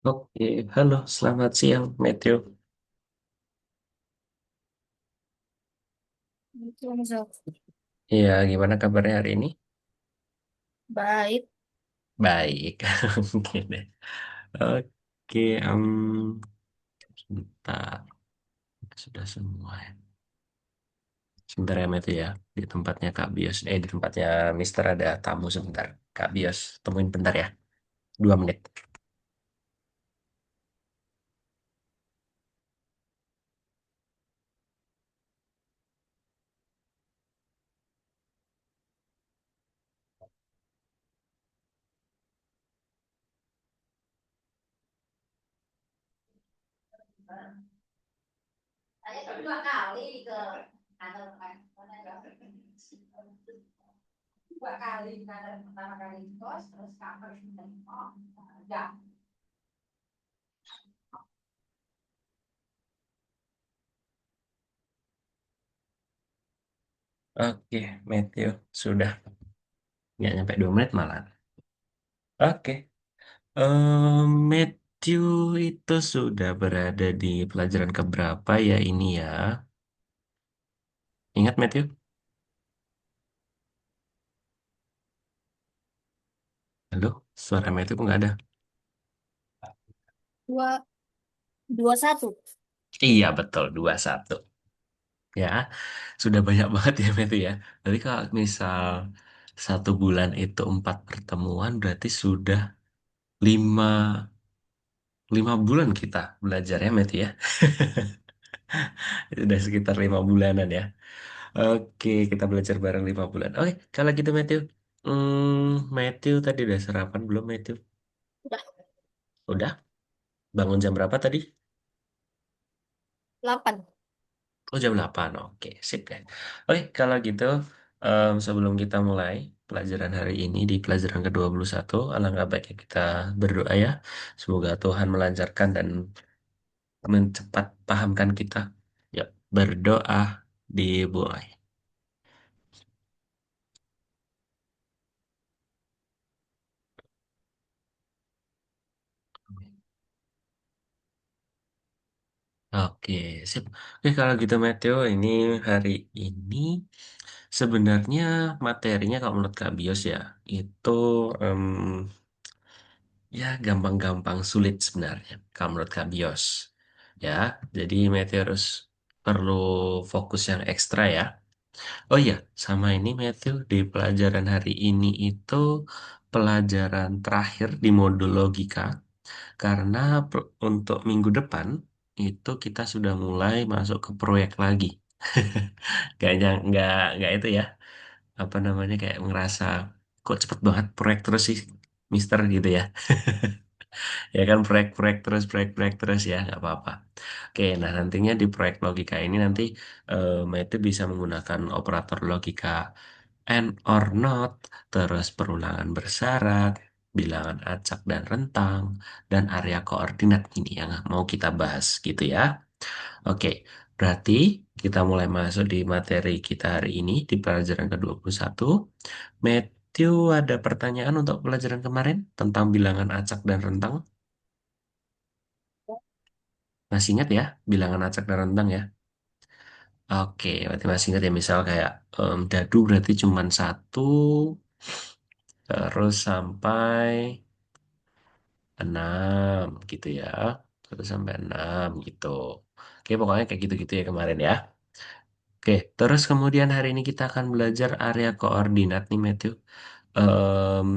Oke, halo, selamat siang, Matthew. Itu misal Iya, gimana kabarnya hari ini? baik. Baik, oke deh. Oke, sebentar, sudah semua ya. Sebentar ya, Matthew ya. Di tempatnya Kak Bios, di tempatnya Mister ada tamu sebentar. Kak Bios, temuin bentar ya, 2 menit. Saya kedua kali ke kantor dua kali kantor pertama kali di kos terus kantor oh ya. Oke, Matthew, sudah. Nggak nyampe 2 menit malah. Oke, Matthew itu sudah berada di pelajaran keberapa ya ini ya? Ingat Matthew? Halo, suara Matthew kok nggak ada? Dua 21. Iya betul, 21. Ya, sudah banyak banget ya Matthew ya. Jadi kalau misal 1 bulan itu 4 pertemuan, berarti sudah lima, 5 bulan kita belajar ya Matthew ya. Sudah sekitar 5 bulanan ya. Oke, kita belajar bareng 5 bulan. Oke, kalau gitu Matthew. Matthew tadi udah sarapan belum Matthew? Udah Udah? Bangun jam berapa tadi? 8. Oh jam 8, oke sip deh. Oke kalau gitu sebelum kita mulai pelajaran hari ini di pelajaran ke-21, alangkah baiknya kita berdoa ya. Semoga Tuhan melancarkan dan mencepat pahamkan kita. Yuk berdoa dimulai. Oke sip. Oke kalau gitu Matthew ini hari ini sebenarnya materinya kalau menurut Kak Bios ya itu ya, gampang-gampang sulit sebenarnya, kalau menurut Kak Bios. Ya, jadi Matthew harus perlu fokus yang ekstra ya. Oh iya, sama ini Matthew di pelajaran hari ini itu pelajaran terakhir di modul logika. Karena untuk minggu depan itu kita sudah mulai masuk ke proyek lagi. Kayaknya nggak itu ya, apa namanya kayak ngerasa kok cepet banget proyek terus sih, Mister gitu ya. Ya kan proyek-proyek terus ya nggak apa-apa. Oke, nah nantinya di proyek logika ini nanti itu bisa menggunakan operator logika and or not, terus perulangan bersyarat, bilangan acak dan rentang, dan area koordinat ini yang mau kita bahas gitu ya. Oke, berarti kita mulai masuk di materi kita hari ini di pelajaran ke-21. Matthew ada pertanyaan untuk pelajaran kemarin tentang bilangan acak dan rentang? Masih ingat ya, bilangan acak dan rentang ya. Oke, berarti masih ingat ya, misal kayak dadu berarti cuma satu, terus sampai 6 gitu ya. 1 sampai 6 gitu. Oke, pokoknya kayak gitu-gitu ya kemarin ya. Oke, terus kemudian hari ini kita akan belajar area koordinat nih Matthew. Em,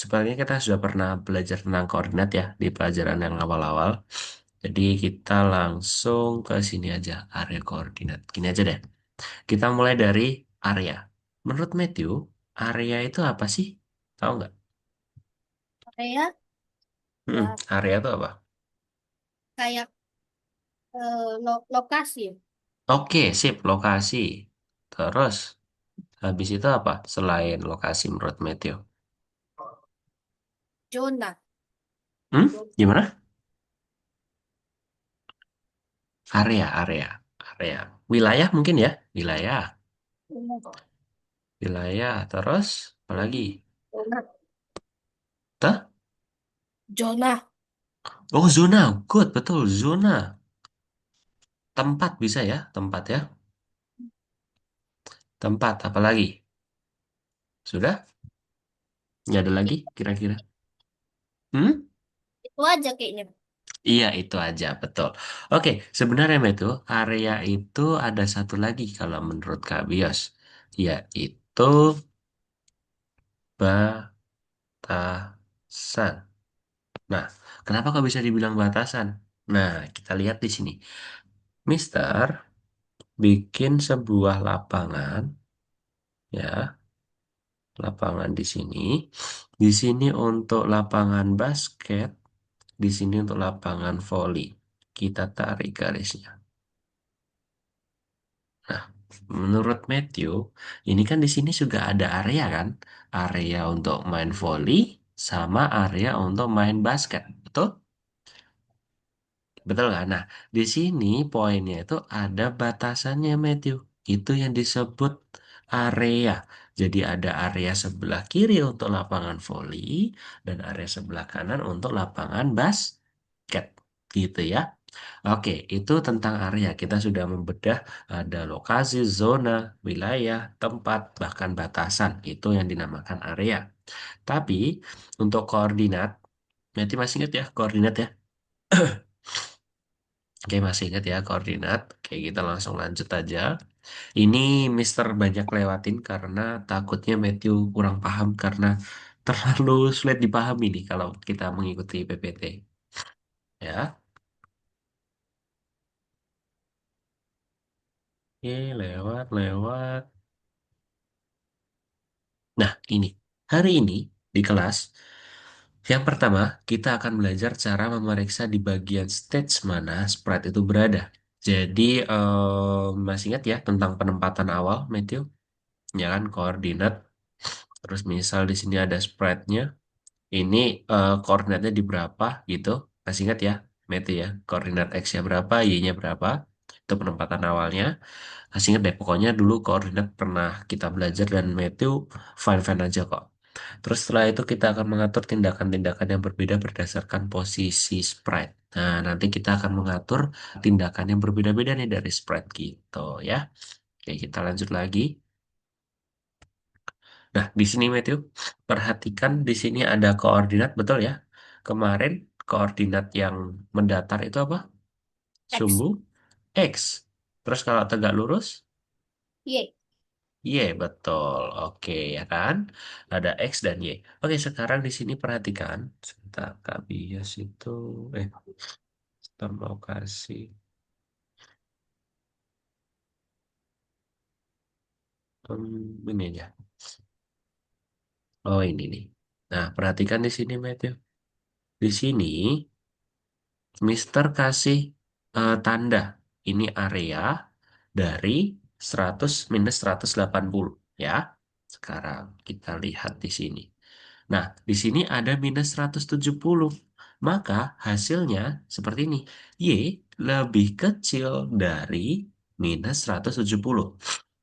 Sebenarnya kita sudah pernah belajar tentang koordinat ya di pelajaran yang awal-awal. Jadi kita langsung ke sini aja, area koordinat. Gini aja deh. Kita mulai dari area. Menurut Matthew, area itu apa sih? Tahu nggak? Saya ya Area itu apa? kayak lokasi ya. Oke, sip, lokasi. Terus, habis itu apa? Selain lokasi menurut Matthew. Zona. Gimana? Area. Wilayah mungkin ya? Wilayah. Wilayah. Terus, apa lagi? Zona. Tuh? Zona. Oh, zona. Good, betul. Zona. Tempat bisa ya, tempat ya. Tempat, apa lagi? Sudah? Nggak ada lagi, kira-kira? Hmm? Itu aja kayaknya. Iya, itu aja, betul. Oke, sebenarnya itu area itu ada satu lagi kalau menurut Kak Bios, yaitu batasan. Nah, kenapa kok bisa dibilang batasan? Nah, kita lihat di sini. Mister bikin sebuah lapangan, ya, lapangan di sini. Di sini untuk lapangan basket, di sini untuk lapangan voli. Kita tarik garisnya. Nah, menurut Matthew, ini kan di sini juga ada area kan? Area untuk main volley sama area untuk main basket. Betul? Betul kan? Nah, di sini poinnya itu ada batasannya, Matthew. Itu yang disebut area. Jadi ada area sebelah kiri untuk lapangan volley dan area sebelah kanan untuk lapangan basket. Gitu ya. Oke, itu tentang area. Kita sudah membedah ada lokasi, zona, wilayah, tempat, bahkan batasan. Itu yang dinamakan area. Tapi untuk koordinat, nanti masih ingat ya koordinat ya? Oke, masih ingat ya koordinat. Oke, kita langsung lanjut aja. Ini Mister banyak lewatin karena takutnya Matthew kurang paham karena terlalu sulit dipahami nih kalau kita mengikuti PPT. Ya, oke, lewat. Nah, ini. Hari ini di kelas, yang pertama, kita akan belajar cara memeriksa di bagian stage mana sprite itu berada. Jadi, masih ingat ya tentang penempatan awal, Matthew? Ya kan, koordinat. Terus misal di sini ada sprite-nya. Ini koordinatnya di berapa gitu. Masih ingat ya, Matthew ya? Koordinat X-nya berapa, Y-nya berapa. Itu penempatan awalnya. Masih ingat deh, pokoknya dulu koordinat pernah kita belajar dan Matthew fine-fine aja kok. Terus setelah itu kita akan mengatur tindakan-tindakan yang berbeda berdasarkan posisi sprite. Nah, nanti kita akan mengatur tindakan yang berbeda-beda nih dari sprite gitu ya. Oke, kita lanjut lagi. Nah, di sini Matthew, perhatikan di sini ada koordinat, betul ya? Kemarin koordinat yang mendatar itu apa? X. Sumbu X. Terus kalau tegak lurus? Y. Y, betul. Oke, ya kan? Ada X dan Y. Oke, sekarang di sini perhatikan. Sebentar, Kak Bias itu... Eh, terlokasi. Ini ya. Oh, ini nih. Nah, perhatikan di sini, Matthew. Di sini, Mister kasih tanda. Ini area dari 100 minus 180, ya. Sekarang kita lihat di sini. Nah, di sini ada minus 170. Maka hasilnya seperti ini. Y lebih kecil dari minus 170.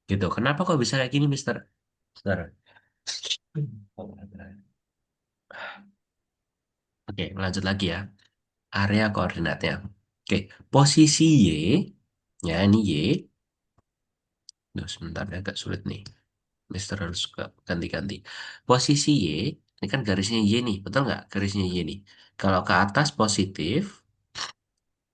Gitu. Kenapa kok bisa kayak gini, Mister? Mister. Oke, lanjut lagi ya. Area koordinatnya. Oke, posisi Y, ya ini Y. Duh, sebentar ya, agak sulit nih. Mister harus ganti-ganti. Posisi Y, ini kan garisnya Y nih, betul nggak? Garisnya Y nih. Kalau ke atas positif,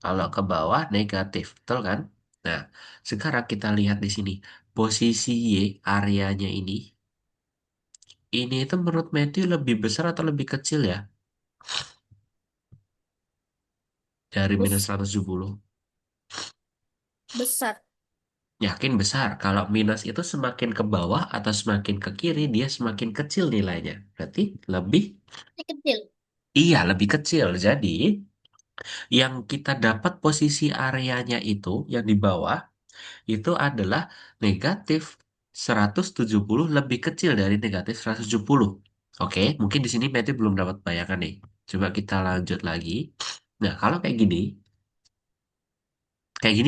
kalau ke bawah negatif, betul kan? Nah, sekarang kita lihat di sini. Posisi Y, areanya ini itu menurut Matthew lebih besar atau lebih kecil ya? Dari minus Bes- 170. Besar. Yakin besar. Kalau minus itu semakin ke bawah atau semakin ke kiri, dia semakin kecil nilainya. Berarti lebih, Ini kecil. iya lebih kecil. Jadi, yang kita dapat posisi areanya itu, yang di bawah, itu adalah negatif 170 lebih kecil dari negatif 170. Oke, mungkin di sini Matthew belum dapat bayangan nih. Coba kita lanjut lagi. Nah, kalau kayak gini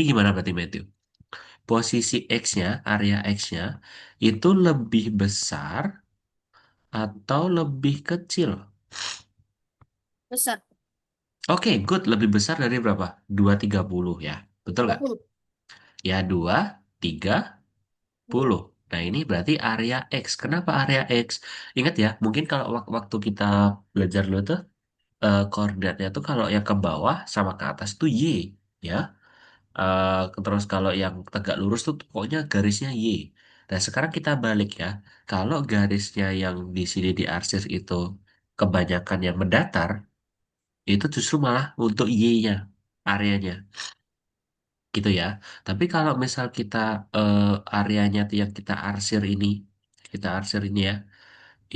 gimana berarti Matthew? Posisi X-nya, area X-nya, itu lebih besar atau lebih kecil Besar. Oke, good. Lebih besar dari berapa? 230 ya. Betul dua nggak? puluh Ya, 230. Nah, ini berarti area X. Kenapa area X? Ingat ya, mungkin kalau waktu kita belajar dulu tuh, koordinatnya tuh kalau yang ke bawah sama ke atas tuh Y. Ya. Terus kalau yang tegak lurus tuh pokoknya garisnya Y. Nah, sekarang kita balik ya. Kalau garisnya yang di sini diarsir itu kebanyakan yang mendatar, itu justru malah untuk Y-nya, areanya, gitu ya. Tapi kalau misal kita eh, areanya tuh yang kita arsir ini ya,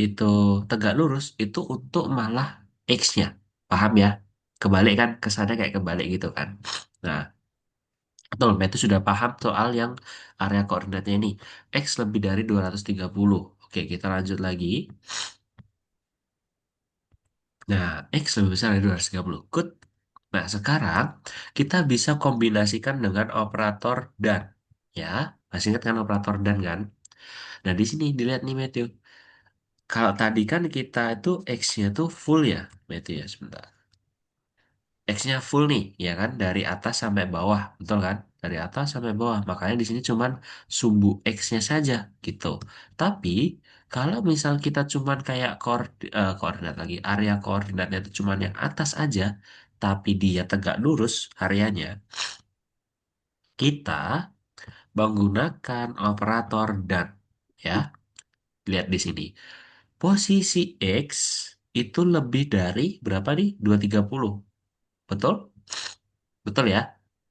itu tegak lurus, itu untuk malah X-nya. Paham ya? Kebalik kan, kesannya kayak kebalik gitu kan. Nah, betul, itu sudah paham soal yang area koordinatnya ini. X lebih dari 230. Oke, kita lanjut lagi. Nah, X lebih besar dari 230. Good. Nah, sekarang kita bisa kombinasikan dengan operator dan. Ya, masih ingat kan operator dan kan? Nah, di sini dilihat nih, Matthew. Kalau tadi kan kita itu X-nya tuh full ya, Matthew ya, sebentar. X-nya full nih, ya kan? Dari atas sampai bawah, betul kan? Dari atas sampai bawah. Makanya di sini cuman sumbu X-nya saja, gitu. Tapi, kalau misal kita cuman kayak koordinat lagi, area koordinatnya itu cuman yang atas aja, tapi dia tegak lurus areanya, kita menggunakan operator dan. Ya, lihat di sini. Posisi X itu lebih dari berapa nih? 230. Betul? Betul ya?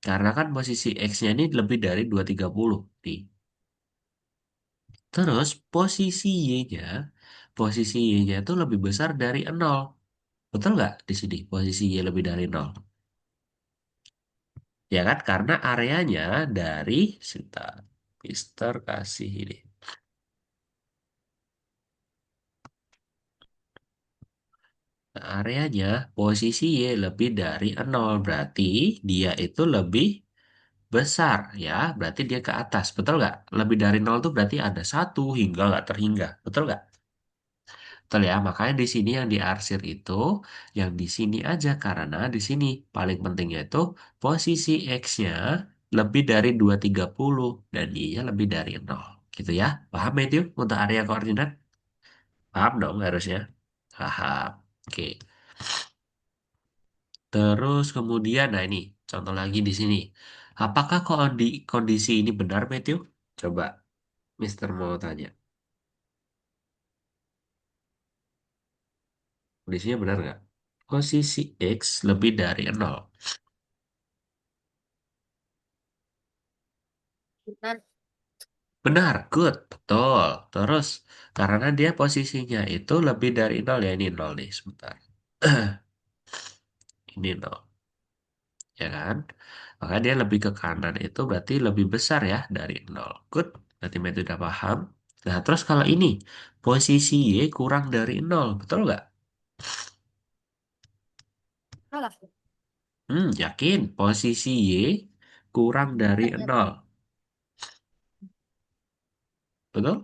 Karena kan posisi X-nya ini lebih dari 230 nih. Terus posisi Y-nya itu lebih besar dari 0. Betul nggak di sini? Posisi Y lebih dari 0. Ya kan? Karena areanya dari, sebentar, Mister kasih ini. Nah, areanya posisi Y lebih dari 0. Berarti dia itu lebih besar ya. Berarti dia ke atas. Betul nggak? Lebih dari 0 itu berarti ada satu hingga nggak terhingga. Betul nggak? Betul ya, makanya di sini yang diarsir itu yang di sini aja karena di sini paling pentingnya itu posisi X-nya lebih dari 230 dan Y-nya lebih dari 0. Gitu ya. Paham Matthew untuk area koordinat? Paham dong harusnya. Paham. Oke. Terus kemudian nah ini contoh lagi di sini. Apakah kondisi ini benar Matthew? Coba Mister mau tanya. Kondisinya benar nggak? Posisi X lebih dari 0. benar. Benar, good, betul. Terus, karena dia posisinya itu lebih dari nol ya, ini nol nih, sebentar. Ini nol, ya kan? Maka dia lebih ke kanan itu berarti lebih besar ya dari nol. Good, berarti Matt udah paham. Nah, terus kalau ini, posisi Y kurang dari nol, betul nggak? Salah. Yakin, posisi Y kurang dari Benar. nol, betul?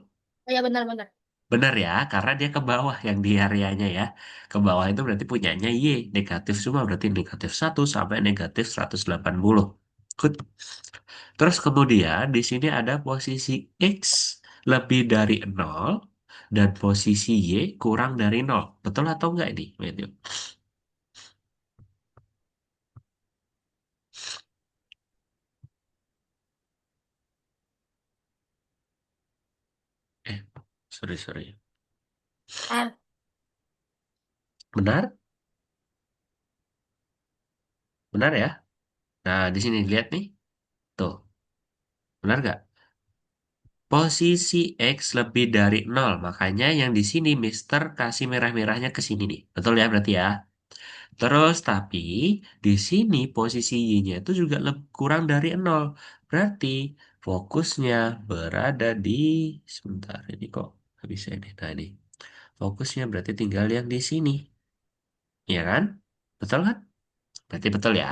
Oh ya benar-benar. Benar ya, karena dia ke bawah yang di areanya ya. Ke bawah itu berarti punyanya Y. Negatif semua berarti negatif 1 sampai negatif 180. Good. Terus kemudian di sini ada posisi X lebih dari 0 dan posisi Y kurang dari 0. Betul atau enggak ini, Matthew? Eh, sorry, sorry. Ah, Benar? Benar ya? Nah, di sini lihat nih. Tuh, benar nggak? Posisi X lebih dari 0. Makanya yang di sini Mister kasih merah-merahnya ke sini nih. Betul ya berarti ya? Terus tapi di sini posisi Y-nya itu juga kurang dari 0. Berarti fokusnya berada di, sebentar ini kok nggak bisa ini. Nah ini. Fokusnya berarti tinggal yang di sini. Ya kan? Betul kan? Berarti betul ya.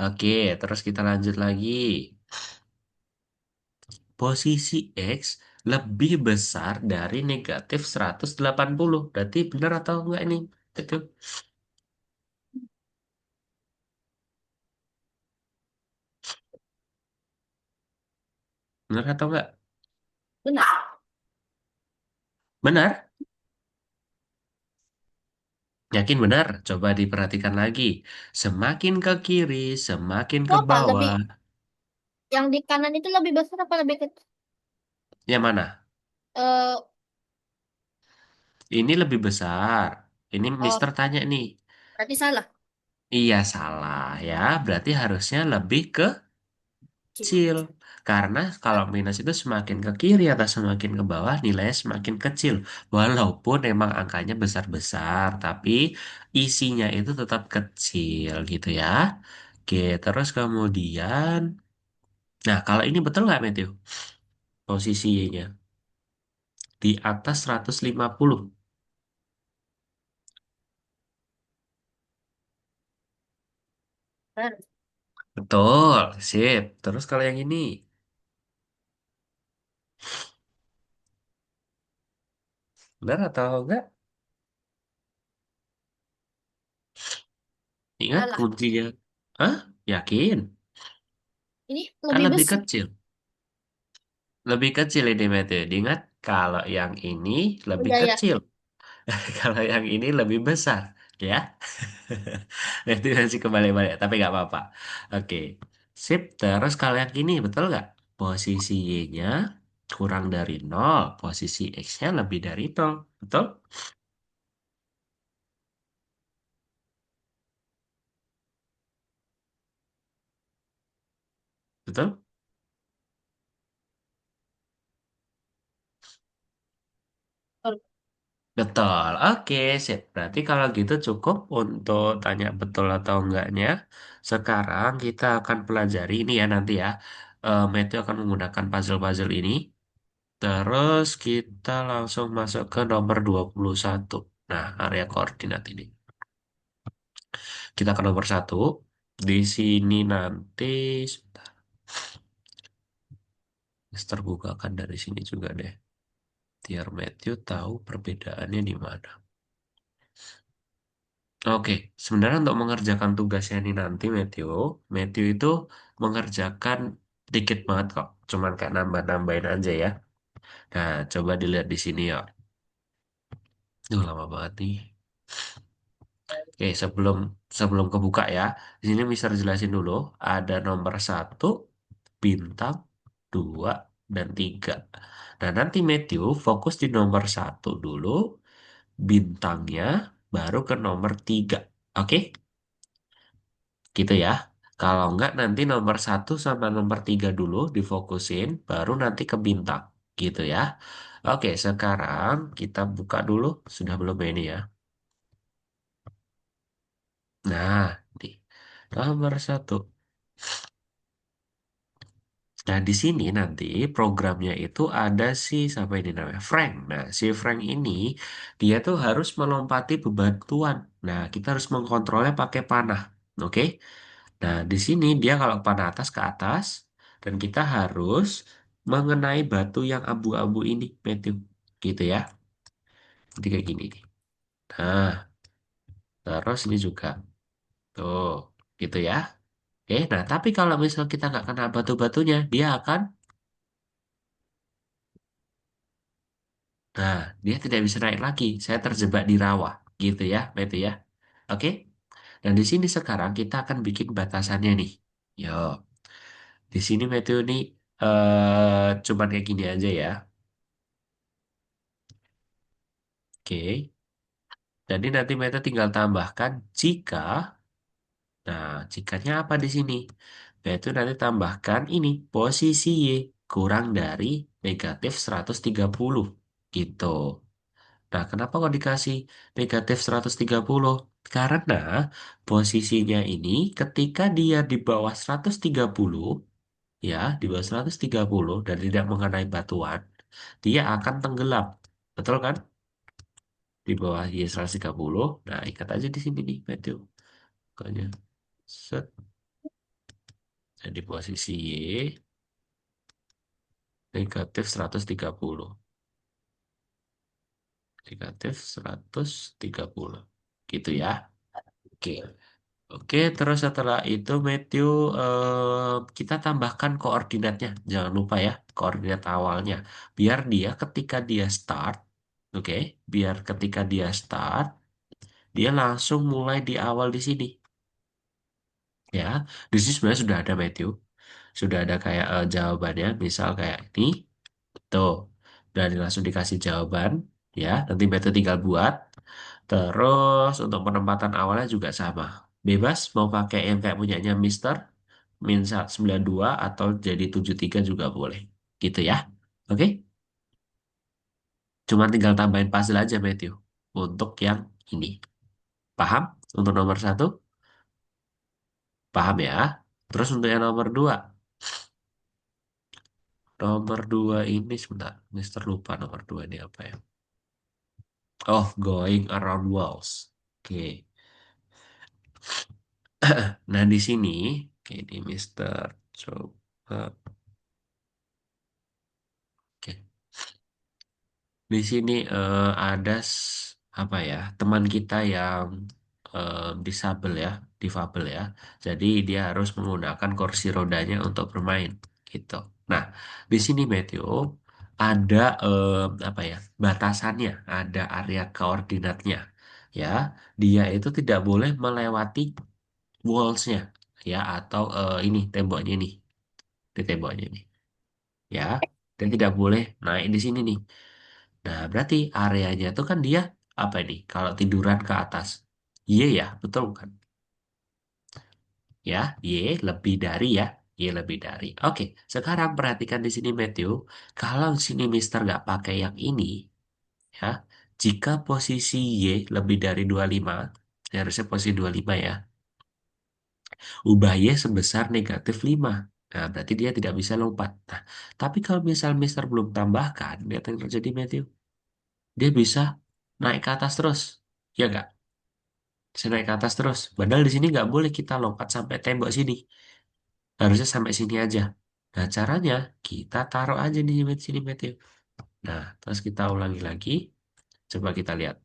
Oke, terus kita lanjut lagi. Posisi X lebih besar dari negatif 180. Berarti benar atau enggak ini? Itu. Benar atau enggak? Benar. Benar? Yakin benar? Coba diperhatikan lagi. Semakin ke kiri, semakin Itu ke apa? Lebih bawah. yang di kanan itu lebih besar apa lebih kecil? Yang mana? Eh, Ini lebih besar. Ini oh, Mister tanya nih. berarti salah. Iya salah ya. Berarti harusnya lebih ke Kecil. kecil. Karena kalau minus itu semakin ke kiri atau semakin ke bawah nilainya semakin kecil. Walaupun emang angkanya besar-besar, tapi isinya itu tetap kecil gitu ya. Oke, terus kemudian, nah kalau ini betul nggak Matthew? Posisinya di atas 150. Benar. Betul, sip. Terus kalau yang ini, benar atau enggak? Ingat Salah. kuncinya. Hah? Yakin? Ini Kan lebih lebih besar. kecil. Lebih kecil ini Matthew. Ingat, kalau yang ini lebih Udah ya. kecil. Kalau yang ini lebih besar. Ya. Nanti masih kembali-balik. Tapi nggak apa-apa. Oke. Sip. Terus kalau yang ini betul nggak? Posisi Y-nya kurang dari nol. Posisi X-nya lebih dari nol. Betul? Betul? Betul. Betul. Oke, sip. Berarti kalau gitu cukup untuk tanya betul atau enggaknya. Sekarang kita akan pelajari ini ya nanti ya. Matthew akan menggunakan puzzle-puzzle ini. Terus kita langsung masuk ke nomor 21. Nah, area koordinat ini. Kita ke nomor satu. Di sini nanti, sebentar, Mister bukakan dari sini juga deh. Biar Matthew tahu perbedaannya di mana. Oke, sebenarnya untuk mengerjakan tugasnya ini nanti Matthew itu mengerjakan dikit banget kok. Cuman kayak nambah-nambahin aja ya. Nah, coba dilihat di sini ya. Duh, lama banget nih. Oke, sebelum sebelum kebuka ya, di sini Mister jelasin dulu. Ada nomor satu, bintang, dua, dan tiga. Nah, nanti Matthew fokus di nomor satu dulu, bintangnya, baru ke nomor tiga. Oke? Gitu ya. Kalau enggak nanti nomor satu sama nomor tiga dulu difokusin, baru nanti ke bintang. Gitu ya. Oke, sekarang kita buka dulu. Sudah belum ini ya? Nah, di nomor satu. Nah, di sini nanti programnya itu ada si siapa ini namanya Frank. Nah, si Frank ini dia tuh harus melompati bebatuan. Nah, kita harus mengkontrolnya pakai panah. Oke? Nah, di sini dia kalau panah atas ke atas dan kita harus mengenai batu yang abu-abu ini, Matthew. Gitu ya. Jadi kayak gini nih. Nah, terus ini juga. Tuh, gitu ya. Oke, nah tapi kalau misal kita nggak kena batu-batunya, dia akan, nah, dia tidak bisa naik lagi. Saya terjebak di rawa, gitu ya, Matthew ya. Oke, dan di sini sekarang kita akan bikin batasannya nih. Yo, di sini Matthew nih cuman kayak gini aja ya. Oke. Jadi nanti Meta tinggal tambahkan jika, nah jikanya apa di sini? Yaitu nanti tambahkan ini, posisi Y kurang dari negatif 130 gitu. Nah, kenapa kok dikasih negatif 130? Karena posisinya ini ketika dia di bawah 130, ya, di bawah 130 dan tidak mengenai batuan, dia akan tenggelam. Betul kan? Di bawah Y 130. Nah, ikat aja di sini nih, Matthew. Makanya set jadi posisi Y negatif 130. Negatif 130. Gitu ya. Oke. Oke, terus setelah itu Matthew, kita tambahkan koordinatnya. Jangan lupa ya, koordinat awalnya. Biar dia ketika dia start, oke, biar ketika dia start, dia langsung mulai di awal di sini. Ya, di sini sebenarnya sudah ada Matthew. Sudah ada kayak jawabannya, misal kayak ini. Tuh, dan langsung dikasih jawaban. Ya, nanti Matthew tinggal buat. Terus untuk penempatan awalnya juga sama. Bebas mau pakai yang kayak punyanya Mister min 92 atau jadi 73 juga boleh. Gitu ya. Oke? Cuma tinggal tambahin puzzle aja Matthew. Untuk yang ini. Paham? Untuk nomor satu? Paham ya? Terus untuk yang nomor dua. Nomor dua ini sebentar. Mister lupa nomor dua ini apa ya? Oh, going around walls. Oke. Nah, di sini, oke, di Mister coba. Oke. Di sini ada apa ya teman kita yang disabel ya, difabel ya. Jadi dia harus menggunakan kursi rodanya untuk bermain gitu. Nah, di sini Matthew ada apa ya batasannya, ada area koordinatnya ya. Dia itu tidak boleh melewati wallsnya ya atau ini temboknya ini, di temboknya ini ya. Dan tidak boleh naik di sini nih. Nah, berarti areanya itu kan dia apa ini? Kalau tiduran ke atas. Iya ya, betul kan? Ya, Y lebih dari ya. Y lebih dari. Oke, sekarang perhatikan di sini Matthew. Kalau di sini Mister nggak pakai yang ini, ya. Jika posisi Y lebih dari 25, ya harusnya posisi 25 ya. Ubah Y sebesar negatif 5. Nah, berarti dia tidak bisa lompat. Nah, tapi kalau misal Mister belum tambahkan, lihat yang terjadi Matthew. Dia bisa naik ke atas terus. Ya nggak? Bisa naik ke atas terus. Padahal di sini nggak boleh kita lompat sampai tembok sini. Harusnya sampai sini aja. Nah, caranya kita taruh aja di sini, Matthew. Nah, terus kita ulangi lagi. Coba kita lihat.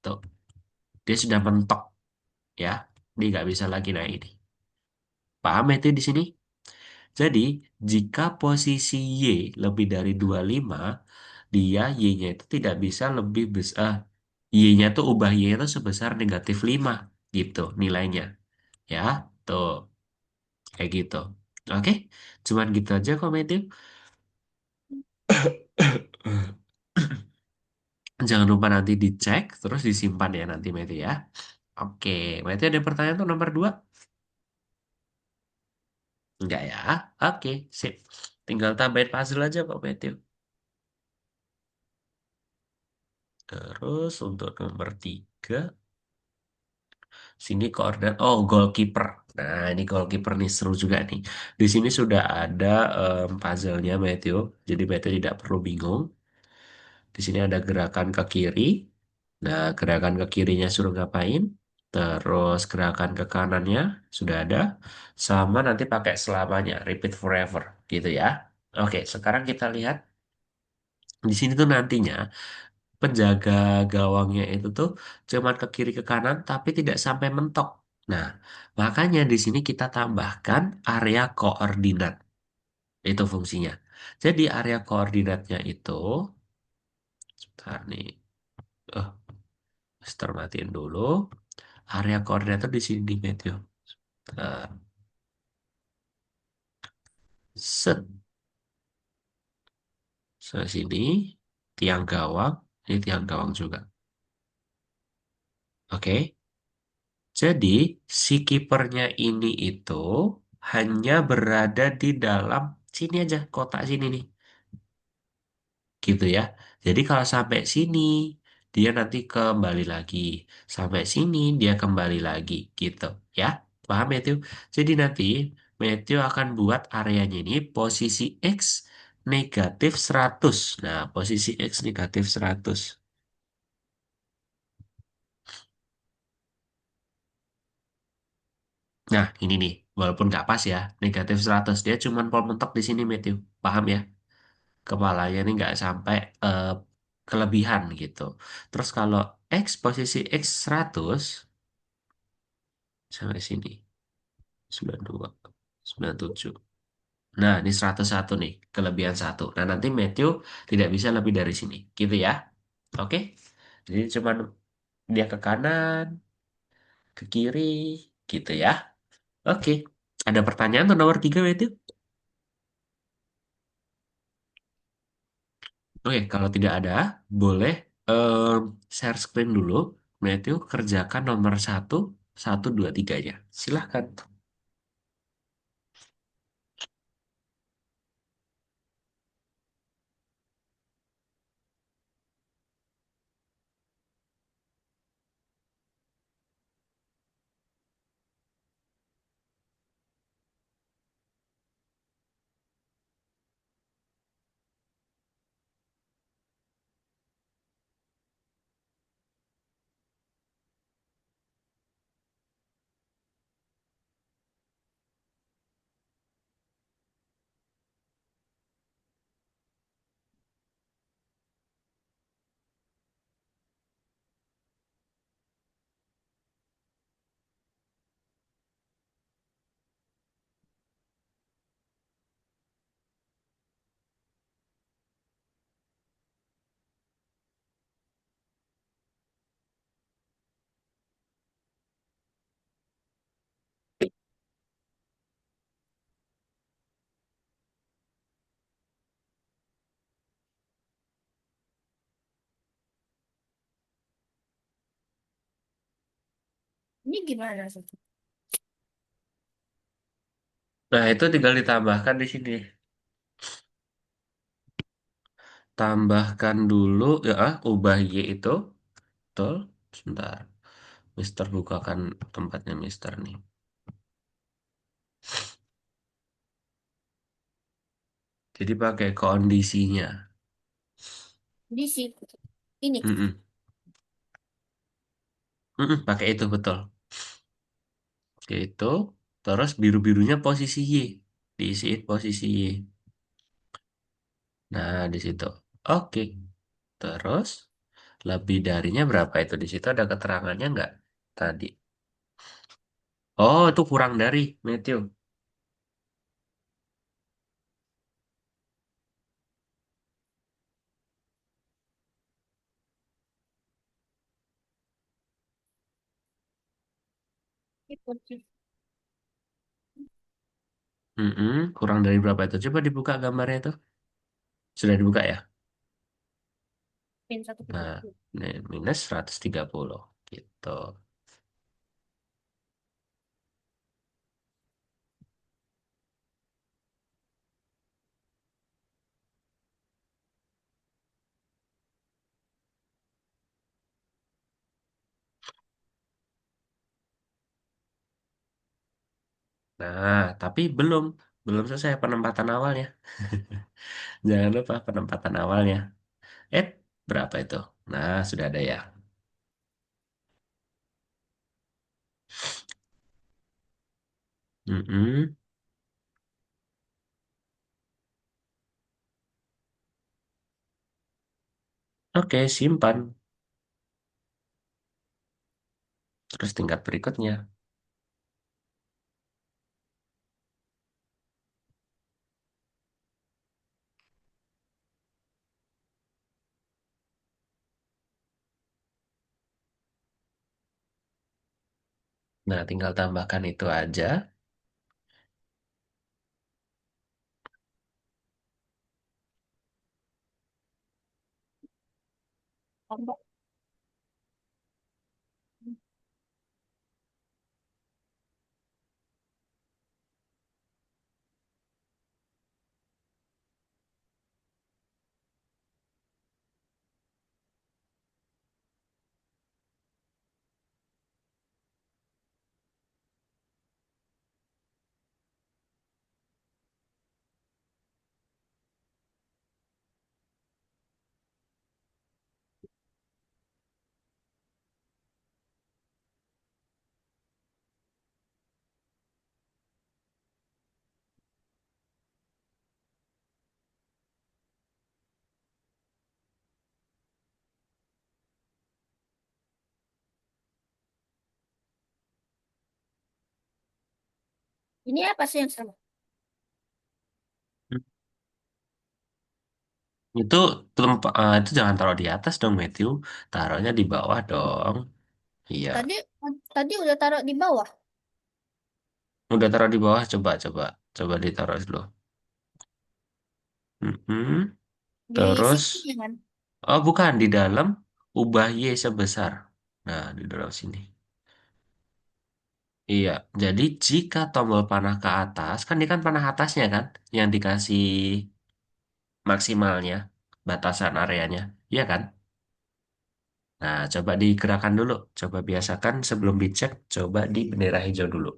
Tuh, dia sudah mentok ya. Dia nggak bisa lagi naik ini. Paham Matthew di sini? Jadi, jika posisi Y lebih dari 25, dia Y-nya itu tidak bisa lebih besar. Y-nya tuh ubah Y itu sebesar negatif 5 gitu nilainya. Ya, tuh. Kayak gitu. Oke, cuman gitu aja kok, Matthew. Jangan lupa nanti dicek, terus disimpan ya nanti, Matthew ya. Oke, Matthew ada pertanyaan tuh nomor 2? Enggak ya? Oke, sip. Tinggal tambahin puzzle aja kok, Matthew. Terus untuk nomor 3, sini koordinat. Oh, goalkeeper. Nah, ini goalkeeper nih seru juga nih. Di sini sudah ada puzzle-nya, Matthew. Jadi Matthew tidak perlu bingung. Di sini ada gerakan ke kiri. Nah, gerakan ke kirinya suruh ngapain? Terus gerakan ke kanannya sudah ada. Sama nanti pakai selamanya, repeat forever, gitu ya. Oke, sekarang kita lihat di sini tuh nantinya penjaga gawangnya itu tuh cuman ke kiri ke kanan tapi tidak sampai mentok. Nah, makanya di sini kita tambahkan area koordinat. Itu fungsinya. Jadi area koordinatnya itu, sebentar nih, eh, Mister matiin dulu. Area koordinator di sini di Matthew. Nah, set sini tiang gawang, ini tiang gawang juga. Oke. Jadi si kipernya ini itu hanya berada di dalam sini aja, kotak sini nih. Gitu ya. Jadi kalau sampai sini dia nanti kembali lagi. Sampai sini dia kembali lagi gitu ya. Paham Matthew? Jadi nanti Matthew akan buat areanya ini posisi X negatif 100. Nah, posisi X negatif 100. Nah, ini nih. Walaupun nggak pas ya, negatif 100. Dia cuma pol mentok di sini, Matthew. Paham ya? Kepalanya ini nggak sampai eh, kelebihan gitu. Terus kalau X posisi X 100, sampai sini. 92, 97. Nah, ini 101 nih, kelebihan satu. Nah, nanti Matthew tidak bisa lebih dari sini. Gitu ya. Oke? Jadi cuman dia ke kanan, ke kiri, gitu ya. Oke. Ada pertanyaan untuk nomor 3, Matthew? Oke, kalau tidak ada, boleh em, share screen dulu. Matthew kerjakan nomor satu, satu, dua, tiganya. Silahkan. Ini gimana sih? Nah, itu tinggal ditambahkan di sini. Tambahkan dulu, ya, ubah Y itu. Betul. Sebentar. Mister bukakan tempatnya Mister nih. Jadi pakai kondisinya. Di situ. Ini. Mm-mm. Pakai itu betul. Itu. Terus biru-birunya posisi Y. Diisiin posisi Y. Nah, di situ. Oke. Terus lebih darinya berapa itu? Di situ ada keterangannya nggak tadi? Oh, itu kurang dari, Matthew. Kurang dari berapa itu? Coba dibuka gambarnya itu. Sudah dibuka ya? Pin 130. Nah, ini minus 130 gitu. Nah, tapi belum selesai penempatan awalnya. Jangan lupa penempatan awalnya. Eh, berapa itu? Nah, sudah ada ya. Mm-mm. Oke, simpan. Terus tingkat berikutnya. Nah, tinggal tambahkan itu aja. Tambah. Ini apa sih yang salah? Itu itu jangan taruh di atas dong, Matthew. Taruhnya di bawah dong. Iya. Tadi tadi udah taruh di bawah. Udah taruh di bawah, coba coba. Coba ditaruh dulu. Mm-mm. Di Terus, sini kan. oh bukan, di dalam ubah Y sebesar. Nah, di dalam sini. Iya, jadi jika tombol panah ke atas, kan ini kan panah atasnya kan, yang dikasih maksimalnya, batasan areanya, iya kan? Nah, coba digerakkan dulu, coba biasakan sebelum dicek, coba di bendera hijau dulu.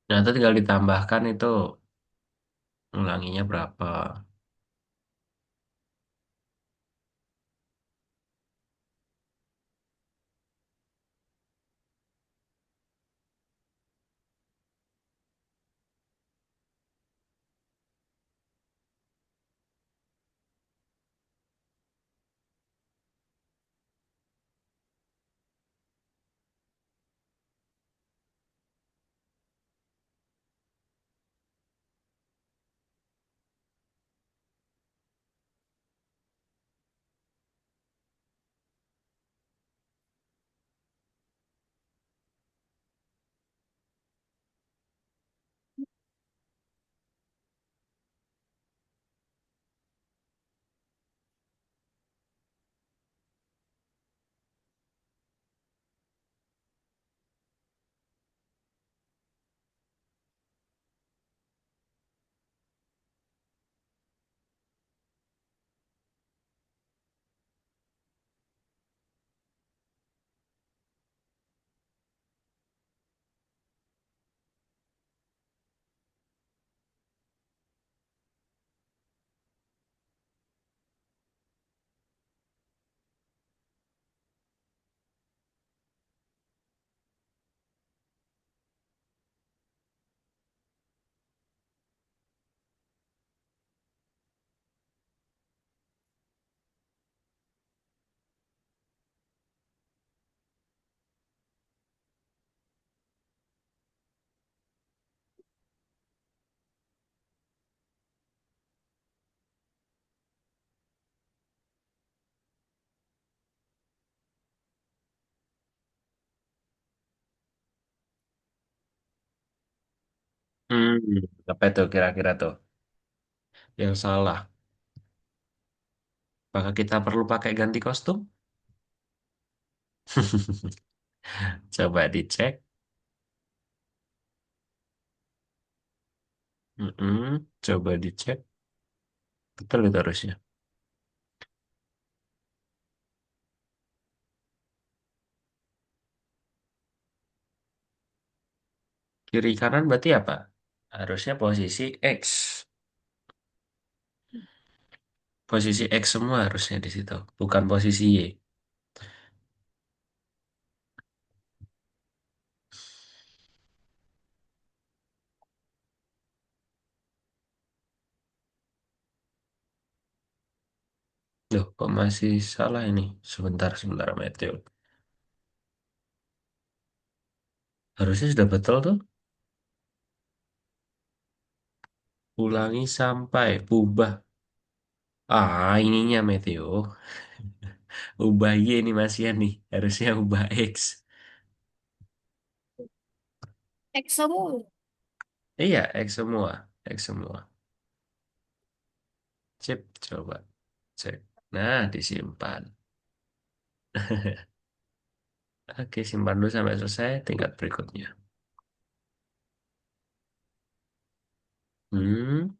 Nah, itu tinggal ditambahkan itu ulanginya berapa. Apa itu kira-kira tuh yang salah? Apakah kita perlu pakai ganti kostum? Coba dicek. Coba dicek. Betul itu harusnya. Kiri kanan berarti apa? Harusnya posisi X. Posisi X semua harusnya di situ, bukan posisi Y. Loh, kok masih salah ini? Sebentar, sebentar, Matthew. Harusnya sudah betul tuh. Ulangi sampai ubah. Ah, ininya, Matthew. Ubah Y ini masih ya nih. Harusnya ubah X. X semua. Iya, X semua. X semua. Cip, coba. Cek. Nah, disimpan. Oke, simpan dulu sampai selesai. Tingkat berikutnya. Hmm.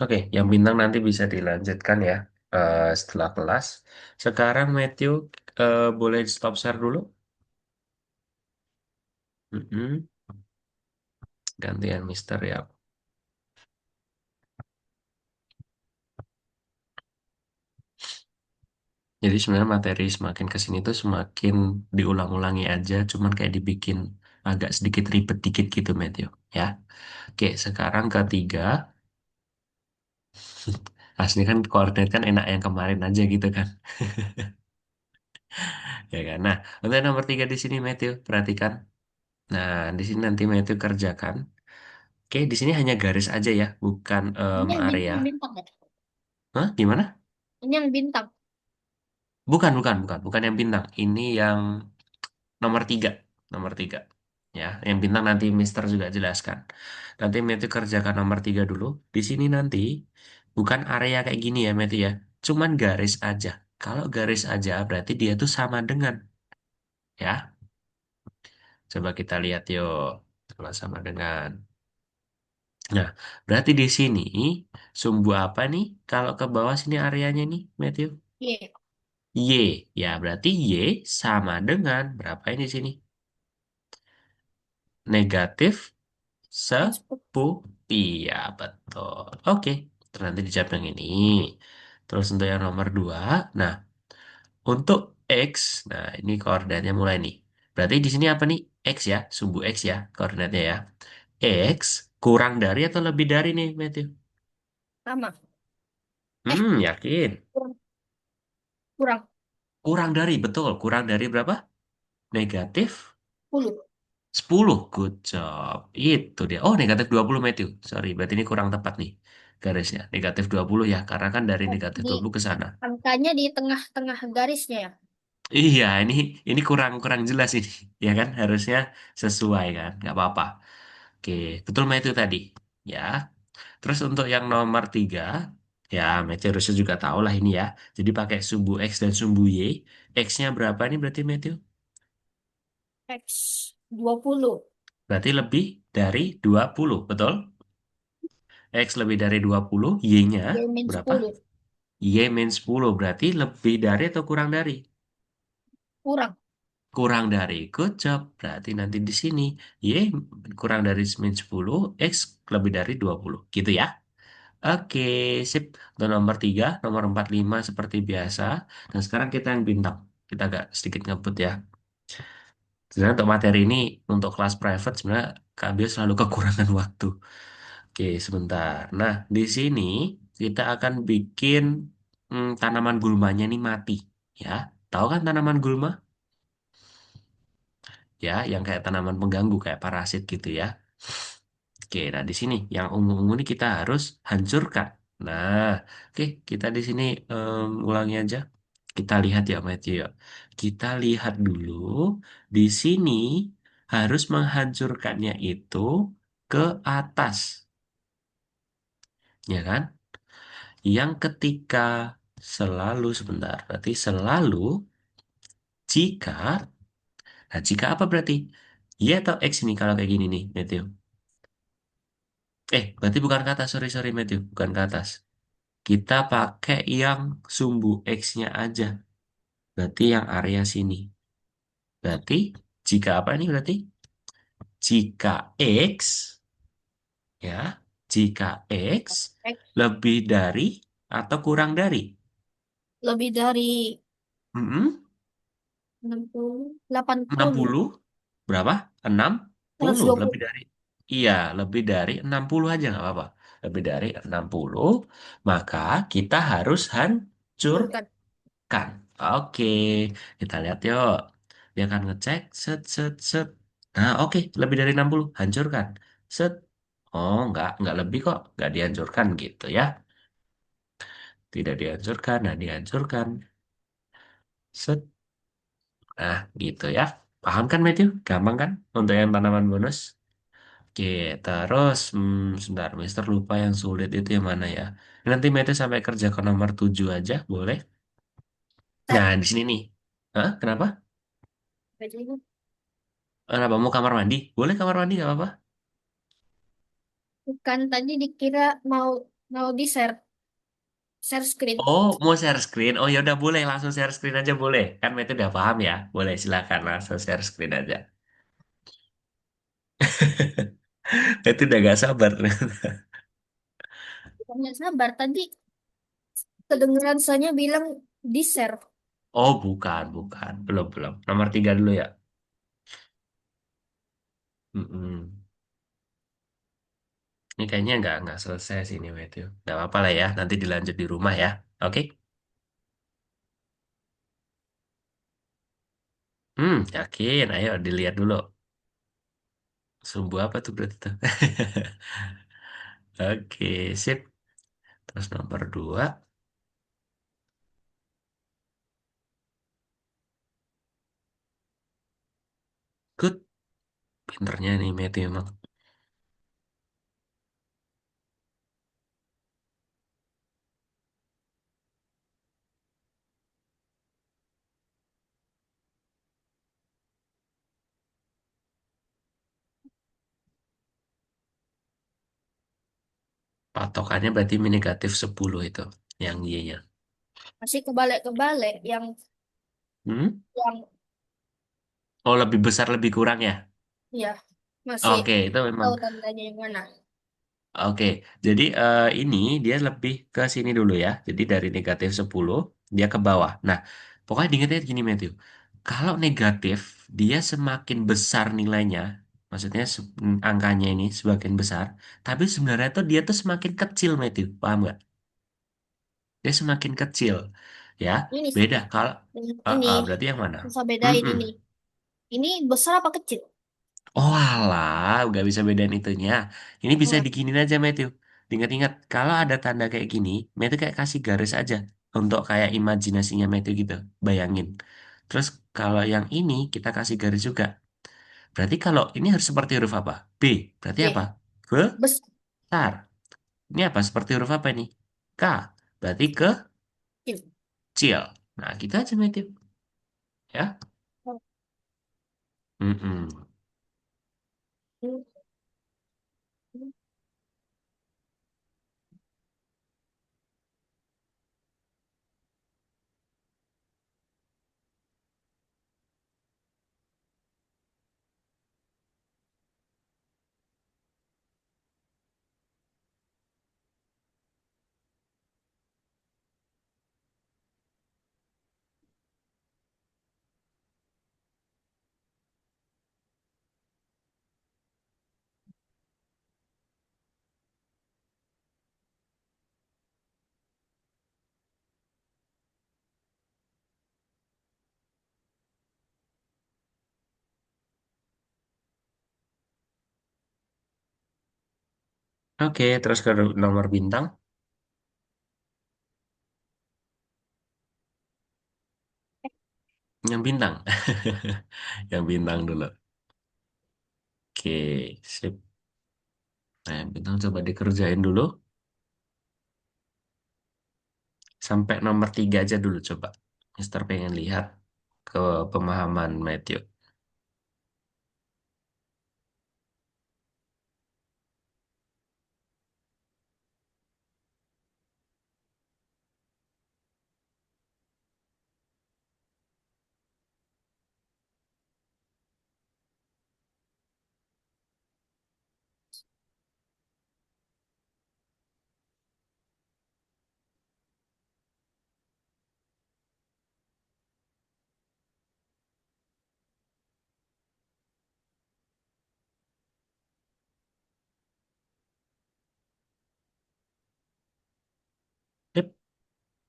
Oke, yang bintang nanti bisa dilanjutkan ya setelah kelas. Sekarang Matthew boleh stop share dulu. Mm-mm. Gantian Mister ya. Jadi sebenarnya materi semakin ke sini tuh semakin diulang-ulangi aja, cuman kayak dibikin agak sedikit ribet dikit gitu Matthew. Ya. Oke, sekarang ketiga. Asli kan koordinat kan enak yang kemarin aja gitu kan. Ya kan. Nah, untuk nomor tiga di sini Matthew, perhatikan. Nah, di sini nanti Matthew kerjakan. Oke, di sini hanya garis aja ya, bukan area. Yang bintang ya? Hah? Gimana? Ini yang bintang. Bukan, bukan, bukan, bukan yang bintang. Ini yang nomor tiga, nomor tiga. Ya, yang bintang nanti Mister juga jelaskan. Nanti Matthew kerjakan nomor tiga dulu. Di sini nanti bukan area kayak gini ya, Matthew ya. Cuman garis aja. Kalau garis aja berarti dia tuh sama dengan, ya. Coba kita lihat yuk. Kalau sama dengan. Nah, berarti di sini sumbu apa nih? Kalau ke bawah sini areanya nih, Matthew? Iya. Y. Ya, berarti Y sama dengan berapa ini di sini? Negatif Yang 10. 10. Iya, betul. Oke, terus nanti dijawab yang ini. Terus untuk yang nomor 2. Nah, untuk X, nah ini koordinatnya mulai nih. Berarti di sini apa nih? X ya, sumbu X ya, koordinatnya ya. X kurang dari atau lebih dari nih, Matthew? Sama. Eh, Yakin. kurang. Kurang. Kurang dari, betul. Kurang dari berapa? Negatif 10. 10. Good job. Itu dia. Oh, negatif 20 Matthew. Sorry, berarti ini kurang tepat nih garisnya. Negatif 20 ya, karena kan dari negatif Di 20 ke sana. angkanya di tengah-tengah garisnya ya. Iya, ini kurang kurang jelas ini. Ya kan, harusnya sesuai kan. Nggak apa-apa. Oke, betul Matthew tadi. Ya. Terus untuk yang nomor 3, ya Matthew harusnya juga tahu lah ini ya. Jadi pakai sumbu X dan sumbu Y. X-nya berapa nih berarti Matthew? X 20. Berarti lebih dari 20, betul? X lebih dari 20, Y-nya Y min berapa? 10. Y min 10, berarti lebih dari atau kurang dari? Kurang. Kurang dari. Good job. Berarti nanti di sini Y kurang dari min 10, X lebih dari 20. Gitu ya. Oke, sip. Untuk nomor 3, nomor 4, 5 seperti biasa. Dan sekarang kita yang bintang. Kita agak sedikit ngebut ya. Sebenarnya untuk materi ini, untuk kelas private, sebenarnya Kak Bio selalu kekurangan waktu. Oke, sebentar. Nah, di sini kita akan bikin tanaman gulmanya ini mati. Ya, tahu kan tanaman gulma? Ya, yang kayak tanaman pengganggu, kayak parasit gitu ya. Oke, nah di sini yang ungu-ungu ini kita harus hancurkan. Nah, oke, kita di sini ulangi aja. Kita lihat ya, Matthew. Ya. Kita lihat dulu di sini harus menghancurkannya itu ke atas, ya kan? Yang ketika selalu sebentar, berarti selalu jika, nah jika apa berarti? Y atau X ini kalau kayak gini nih, Matthew. Berarti bukan ke atas, sorry, sorry, Matthew, bukan ke atas. Kita pakai yang sumbu X-nya aja. Berarti yang area sini. Berarti jika apa ini berarti? Jika X, ya, jika X X lebih dari atau kurang dari lebih dari mm 60, 80, 60, berapa? 60, 120. lebih dari. Iya, lebih dari 60 aja nggak apa-apa. Lebih dari 60, maka kita harus hancurkan. Hancurkan. Oke, kita lihat yuk. Dia akan ngecek, set, set, set. Nah, oke, lebih dari 60, hancurkan. Set. Oh, nggak lebih kok. Nggak dihancurkan gitu ya. Tidak dihancurkan, nah dihancurkan. Set. Nah, gitu ya. Paham kan, Matthew? Gampang kan untuk yang tanaman bonus? Oke, terus, sebentar, Mister lupa yang sulit itu yang mana ya? Nanti Matthew sampai kerja ke nomor 7 aja, boleh? Tak, Nah, di sini nih. Hah? Kenapa? Kenapa mau kamar mandi? Boleh kamar mandi nggak apa-apa? bukan tadi dikira mau mau di share share screen. Oh, mau share screen? Oh ya udah boleh langsung share screen aja boleh. Kan Matthew udah paham ya? Boleh silakan langsung share screen aja. Matthew udah gak sabar. Bukannya sabar tadi kedengeran saya bilang di share. Oh, bukan, bukan. Belum, belum. Nomor 3 dulu ya. Mm-mm. Ini kayaknya nggak selesai sih ini, Matthew. Nggak apa-apa lah ya, nanti dilanjut di rumah ya. Oke? Yakin. Ayo dilihat dulu. Sumbu apa tuh berarti tuh? Oke, sip. Terus nomor 2. Good. Pinternya nih Matthew emang. Patokannya berarti negatif 10 itu. Yang Y-nya. Masih kebalik-kebalik Hmm? yang Oh, lebih besar lebih kurang ya? ya masih Oke, itu memang. tahu tandanya yang mana. Oke, jadi ini dia lebih ke sini dulu ya. Jadi dari negatif 10 dia ke bawah. Nah, pokoknya diingatnya gini Matthew. Kalau negatif, dia semakin besar nilainya. Maksudnya angkanya ini semakin besar. Tapi sebenarnya tuh dia tuh semakin kecil Matthew. Paham nggak? Dia semakin kecil. Ya, Ini beda. Kalau ini berarti yang mana? susah bedain Mm-mm. ini. Ini besar apa kecil? Oh alah, nggak bisa bedain itunya. Ini bisa Hmm. diginin aja, Matthew. Ingat-ingat, kalau ada tanda kayak gini, Matthew kayak kasih garis aja. Untuk kayak imajinasinya Matthew gitu. Bayangin. Terus kalau yang ini, kita kasih garis juga. Berarti kalau ini harus seperti huruf apa? B. Berarti apa? B. Besar. Besar. Ini apa? Seperti huruf apa ini? K. Berarti Kecil. kecil. Nah, gitu aja, Matthew. Ya. Mm-mm. Oke, terus ke nomor bintang. Yang bintang. Yang bintang dulu. Oke, sip. Nah, yang bintang coba dikerjain dulu. Sampai nomor 3 aja dulu coba. Mister pengen lihat ke pemahaman Matthew.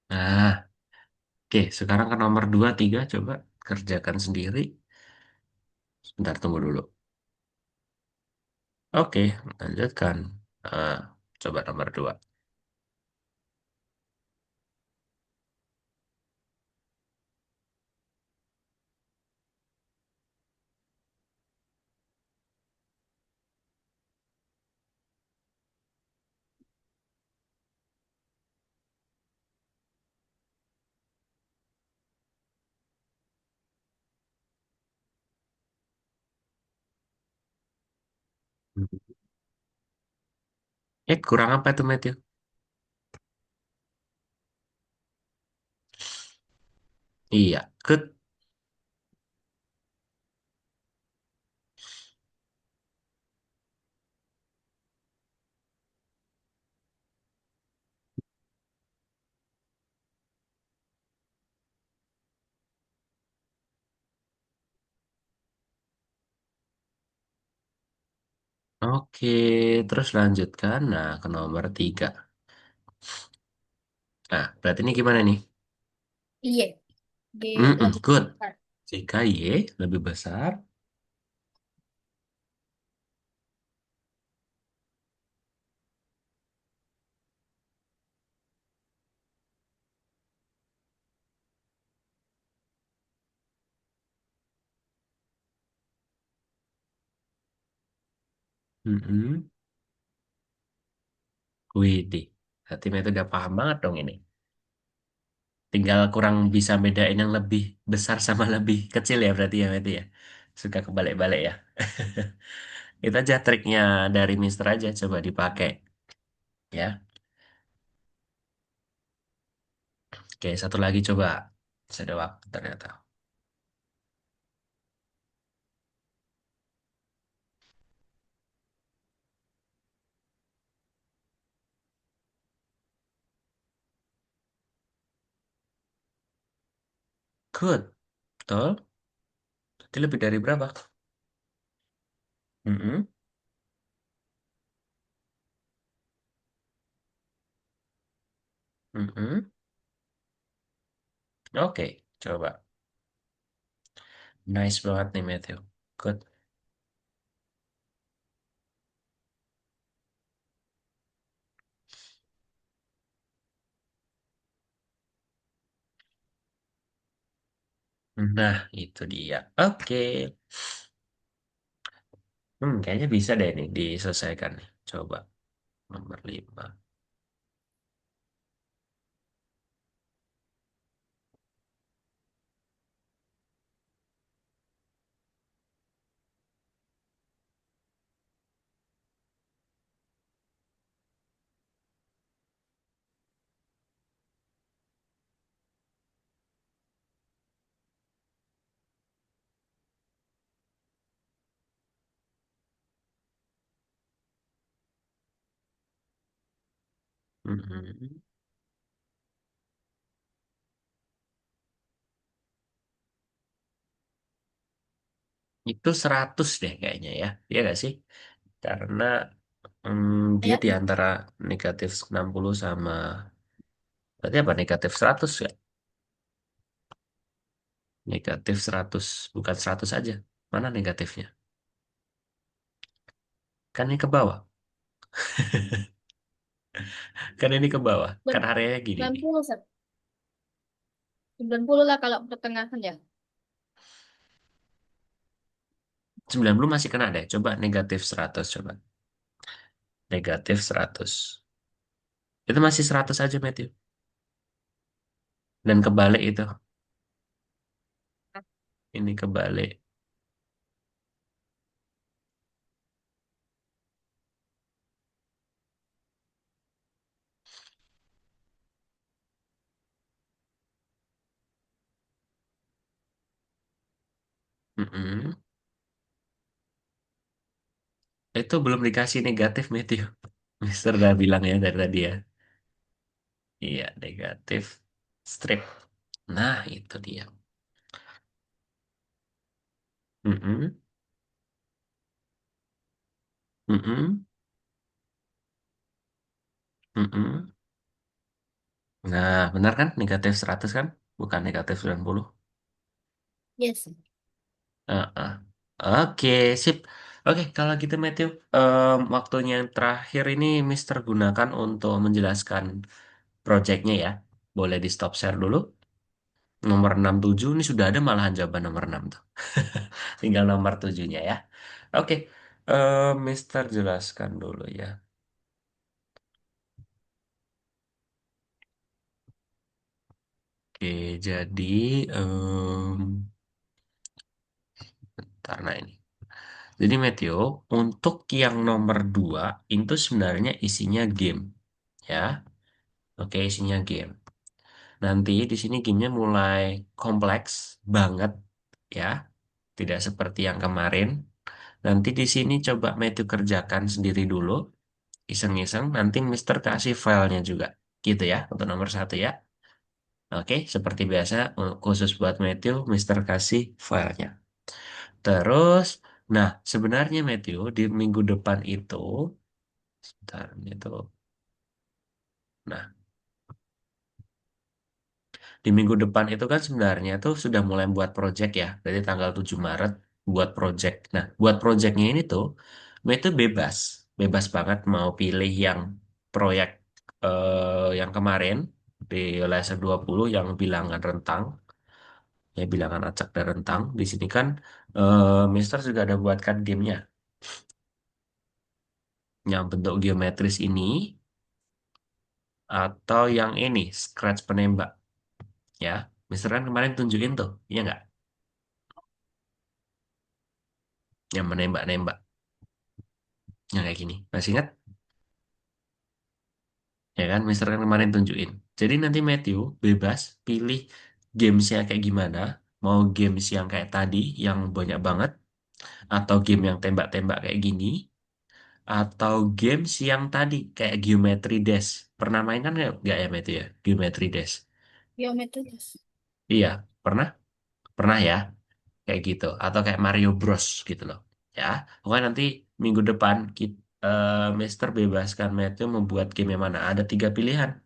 Nah, oke, sekarang ke nomor 2, 3, coba kerjakan sendiri. Sebentar, tunggu dulu. Oke, lanjutkan. Ah, coba nomor 2. Kurang apa itu, Matthew? Iya, good. Oke, terus lanjutkan. Nah, ke nomor 3. Nah, berarti ini gimana nih? Iya, G lebih Good. besar. Jika Y lebih besar, mm Widih. Berarti Matthew udah paham banget dong ini. Tinggal kurang bisa bedain yang lebih besar sama lebih kecil ya berarti ya Matthew ya. Suka kebalik-balik ya. Itu aja triknya dari Mister aja coba dipakai ya. Oke, satu lagi coba. Masih ada waktu ternyata. Good. Betul. Berarti lebih dari berapa? Mm-mm. Mm-mm. Oke, coba. Nice banget nih Matthew. Good. Nah, itu dia. Oke. Kayaknya bisa deh nih diselesaikan nih. Coba nomor 5. Mm-mm. Itu 100 deh kayaknya ya. Iya gak sih? Karena dia Ya, di antara negatif 60 sama berarti apa? Negatif 100 ya? Negatif 100 bukan 100 aja. Mana negatifnya? Kan ini ke bawah. Kan ini ke bawah. Kan areanya gini sembilan nih. puluh Sat. 90 lah kalau pertengahan ya. 90 masih kena deh. Coba negatif 100 coba. Negatif 100. Itu masih 100 aja, Matthew. Dan kebalik itu. Ini kebalik. Mm-mm. Itu belum dikasih negatif, Matthew. Mister udah bilang ya dari tadi ya. Iya, negatif strip. Nah, itu dia. Mm-mm. Mm-mm. Mm-mm. Nah, benar kan? Negatif 100 kan? Bukan negatif 90. Yes. Heeh. Oke, sip. Oke, kalau gitu Matthew, waktunya yang terakhir ini Mister gunakan untuk menjelaskan proyeknya ya. Boleh di stop share dulu. Nomor 67 ini sudah ada malahan jawaban nomor 6 tuh. Tinggal nomor 7-nya ya. Oke, Mister jelaskan dulu ya. Oke, jadi karena ini. Jadi Matthew, untuk yang nomor 2 itu sebenarnya isinya game ya. Oke, isinya game. Nanti di sini gamenya mulai kompleks banget ya, tidak seperti yang kemarin. Nanti di sini coba Matthew kerjakan sendiri dulu, iseng-iseng. Nanti Mister kasih filenya juga, gitu ya, untuk nomor 1 ya. Oke, seperti biasa, khusus buat Matthew, Mister kasih filenya. Terus, nah sebenarnya Matthew di minggu depan itu, sebentar, itu, nah di minggu depan itu kan sebenarnya tuh sudah mulai buat project ya. Dari tanggal 7 Maret buat project. Nah, buat projectnya ini tuh, itu bebas. Bebas banget mau pilih yang proyek yang kemarin di laser 20 yang bilangan rentang. Ya, bilangan acak dan rentang. Di sini kan Mister juga ada buatkan gamenya. Yang bentuk geometris ini atau yang ini, scratch penembak. Ya, Mister kan kemarin tunjukin tuh, iya nggak? Yang menembak-nembak. Yang kayak gini. Masih ingat? Ya kan, Mister kan kemarin tunjukin. Jadi nanti Matthew bebas pilih gamesnya kayak gimana. Mau games yang kayak tadi, yang banyak banget. Atau game yang tembak-tembak kayak gini. Atau games yang tadi, kayak Geometry Dash. Pernah main kan nggak ya Matthew ya? Geometry Dash. Geometris. Iya, pernah? Pernah ya? Kayak gitu. Atau kayak Mario Bros gitu loh. Ya, pokoknya nanti minggu depan kita, Mister bebaskan Matthew membuat game yang mana. Ada 3 pilihan.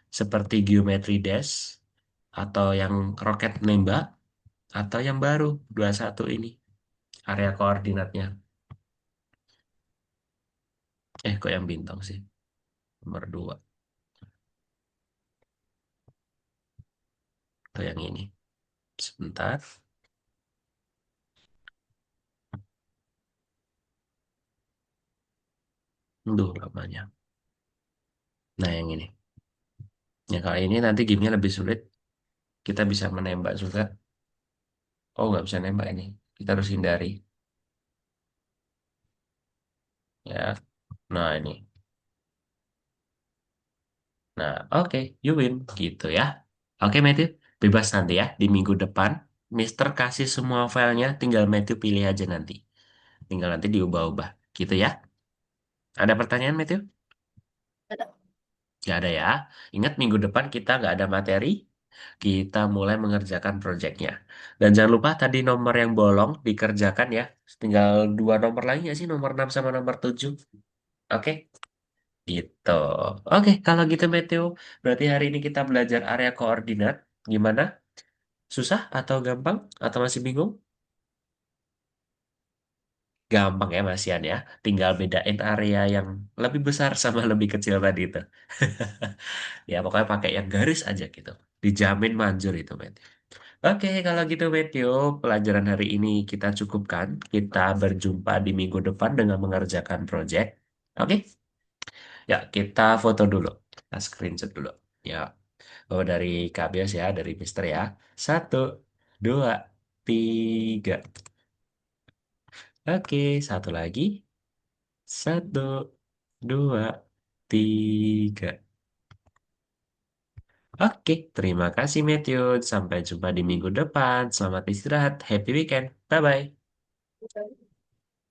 Seperti Geometry Dash, atau yang roket nembak, atau yang baru 21 ini, area koordinatnya. Kok yang bintang sih? Nomor 2. Atau yang ini. Sebentar. Duh, lamanya. Nah, yang ini. Ya, kali ini nanti gamenya lebih sulit. Kita bisa menembak juga. Oh, nggak bisa nembak ini. Kita harus hindari. Ya. Nah, ini. Nah, oke. You win. Gitu ya. Oke, Matthew. Bebas nanti ya. Di minggu depan. Mister kasih semua filenya. Tinggal Matthew pilih aja nanti. Tinggal nanti diubah-ubah. Gitu ya. Ada pertanyaan, Matthew? Ada. Nggak ada ya. Ingat minggu depan kita nggak ada materi. Kita mulai mengerjakan proyeknya. Dan jangan lupa tadi nomor yang bolong dikerjakan ya. Tinggal 2 nomor lagi ya sih, nomor 6 sama nomor 7. Oke, gitu. Oke, kalau gitu Matthew. Berarti hari ini kita belajar area koordinat. Gimana? Susah atau gampang? Atau masih bingung? Gampang ya Masian ya. Tinggal bedain area yang lebih besar sama lebih kecil tadi itu. Ya, pokoknya pakai yang garis aja gitu. Dijamin manjur itu, Matthew. Oke, kalau gitu, Matthew, pelajaran hari ini kita cukupkan. Kita berjumpa di minggu depan dengan mengerjakan project. Oke, ya kita foto dulu. Kita screenshot dulu. Ya, oh dari Kak Bias ya, dari Mister ya. 1, 2, 3. Oke, satu lagi. 1, 2, 3. Oke, terima kasih Matthew. Sampai jumpa di minggu depan. Selamat istirahat. Happy weekend. Bye-bye.